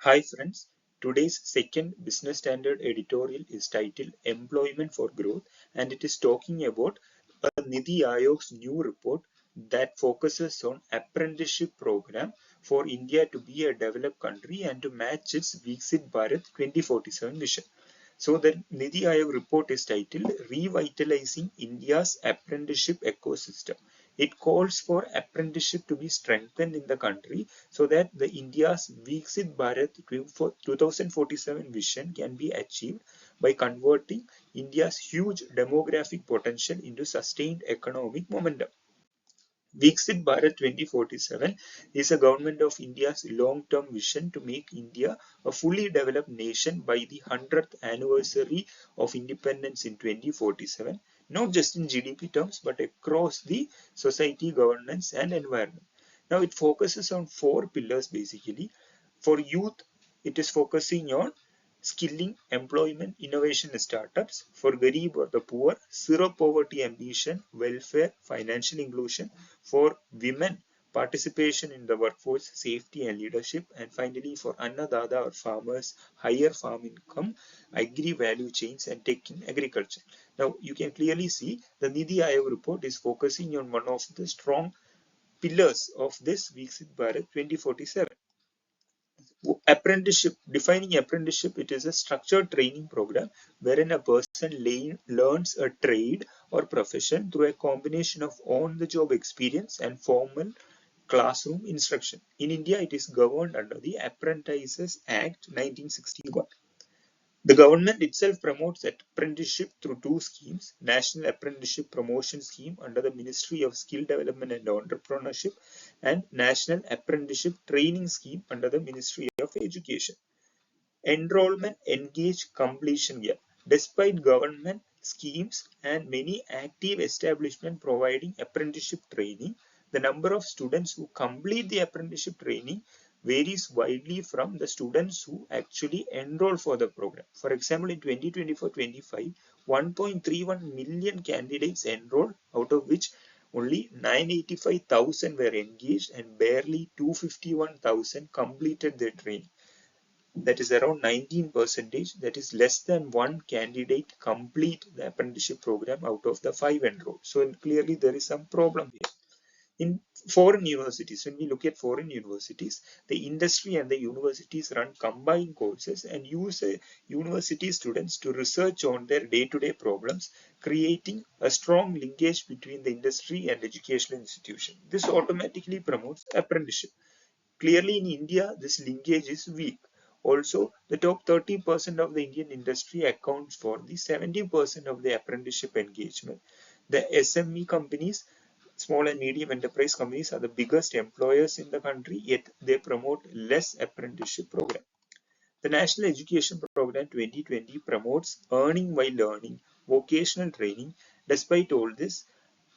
Hi friends, today's second business standard editorial is titled Employment for Growth, and it is talking about a NITI Aayog's new report that focuses on apprenticeship program for India to be a developed country and to match its Viksit Bharat 2047 vision. So the NITI Aayog report is titled Revitalizing India's Apprenticeship Ecosystem. It calls for apprenticeship to be strengthened in the country so that the India's Viksit Bharat 2047 vision can be achieved by converting India's huge demographic potential into sustained economic momentum. Viksit Bharat 2047 is a government of India's long-term vision to make India a fully developed nation by the 100th anniversary of independence in 2047, not just in GDP terms, but across the society, governance, and environment. Now, it focuses on four pillars basically. For youth, it is focusing on skilling, employment, innovation, and startups. For Garib or the poor, zero poverty ambition, welfare, financial inclusion. For women, participation in the workforce, safety and leadership. And finally, for Annadada or farmers, higher farm income, agri value chains, and tech in agriculture. Now, you can clearly see the NITI Aayog report is focusing on one of the strong pillars of this Viksit Bharat 2047. Apprenticeship, defining apprenticeship, it is a structured training program wherein a person learns a trade or profession through a combination of on-the-job experience and formal classroom instruction. In India, it is governed under the Apprentices Act 1961. The government itself promotes apprenticeship through two schemes: National Apprenticeship Promotion Scheme under the Ministry of Skill Development and Entrepreneurship and National Apprenticeship Training Scheme under the Ministry of Education. Enrollment, engage, completion gap. Despite government schemes and many active establishments providing apprenticeship training, the number of students who complete the apprenticeship training varies widely from the students who actually enroll for the program. For example, in 2024-25, 1.31 million candidates enrolled, out of which only 985,000 were engaged and barely 251,000 completed their training. That is around 19%. That is less than one candidate complete the apprenticeship program out of the 5 enrolled. So clearly there is some problem here. In foreign universities, when we look at foreign universities, the industry and the universities run combined courses and use university students to research on their day-to-day problems, creating a strong linkage between the industry and educational institution. This automatically promotes apprenticeship. Clearly in India, this linkage is weak. Also, the top 30% of the Indian industry accounts for the 70% of the apprenticeship engagement. The SME companies, small and medium enterprise companies, are the biggest employers in the country, yet they promote less apprenticeship program. The National Education Program 2020 promotes earning while learning, vocational training. Despite all this,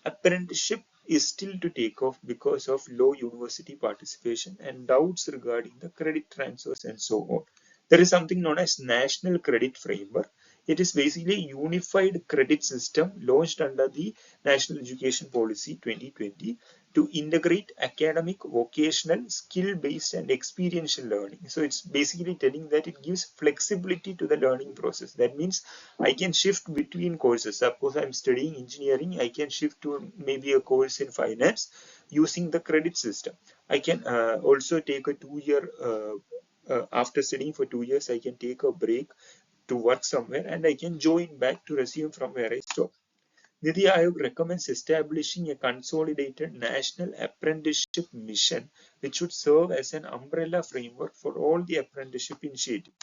apprenticeship is still to take off because of low university participation and doubts regarding the credit transfers and so on. There is something known as National Credit Framework. It is basically a unified credit system launched under the National Education Policy 2020 to integrate academic, vocational, skill-based and experiential learning. So it's basically telling that it gives flexibility to the learning process. That means I can shift between courses. Suppose I'm studying engineering, I can shift to maybe a course in finance using the credit system. I can also take a 2-year, after studying for 2 years, I can take a break to work somewhere and I can join back to resume from where I stopped. NITI Aayog recommends establishing a consolidated national apprenticeship mission, which should serve as an umbrella framework for all the apprenticeship initiatives.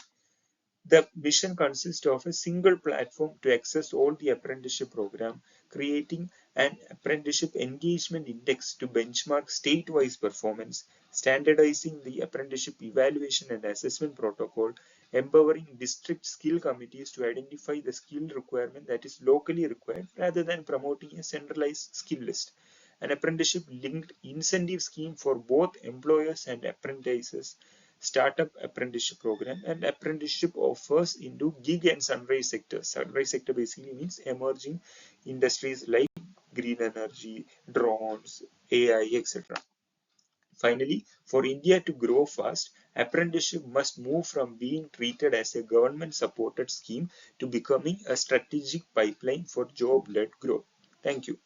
The mission consists of a single platform to access all the apprenticeship program, creating an apprenticeship engagement index to benchmark state-wise performance, standardizing the apprenticeship evaluation and assessment protocol, empowering district skill committees to identify the skill requirement that is locally required rather than promoting a centralized skill list. An apprenticeship linked incentive scheme for both employers and apprentices, startup apprenticeship program, and apprenticeship offers into gig and sunrise sectors. Sunrise sector basically means emerging industries like green energy, drones, AI, etc. Finally, for India to grow fast, apprenticeship must move from being treated as a government-supported scheme to becoming a strategic pipeline for job-led growth. Thank you.